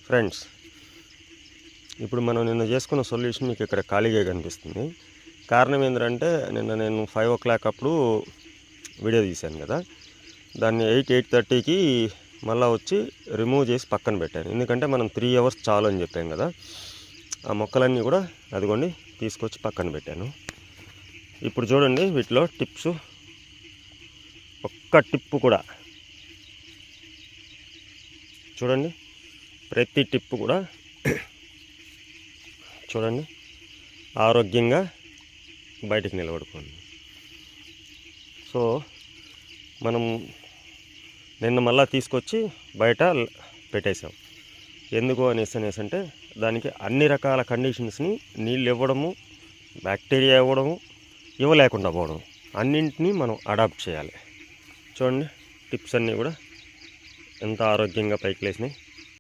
Friends, ఇప్పుడు మనం నిన్న చేసుకున్న సొల్యూషన్ మీకు ఇక్కడ ఖాళీగా కనిపిస్తుంది. కారణం ఏంటంటే నిన్న నేను 5 o'clock అప్పుడు వీడియో తీశాను కదా, దాన్ని 8:30కి మళ్ళీ వచ్చి రిమూవ్ చేసి పక్కన పెట్టాను. ఎందుకంటే మనం 3 hours చాలు అని చెప్పాం కదా. ఆ మొక్కలన్నీ కూడా అదిగోండి తీసుకొచ్చి పక్కన పెట్టాను. ఇప్పుడు చూడండి, వీటిలో టిప్స్ ఒక్క టిప్పు కూడా చూడండి, ప్రతి టిప్పు కూడా చూడండి ఆరోగ్యంగా బయటికి నిలబడుకోండి. సో మనం నిన్న మళ్ళీ తీసుకొచ్చి బయట పెట్టేసాం. ఎందుకు అనేసి అంటే దానికి అన్ని రకాల కండిషన్స్ని నీళ్ళు ఇవ్వడము, బ్యాక్టీరియా ఇవ్వడము, ఇవ్వలేకుండా పోవడం అన్నింటినీ మనం అడాప్ట్ చేయాలి. చూడండి టిప్స్ అన్నీ కూడా ఎంత ఆరోగ్యంగా పైకి లేసినాయి.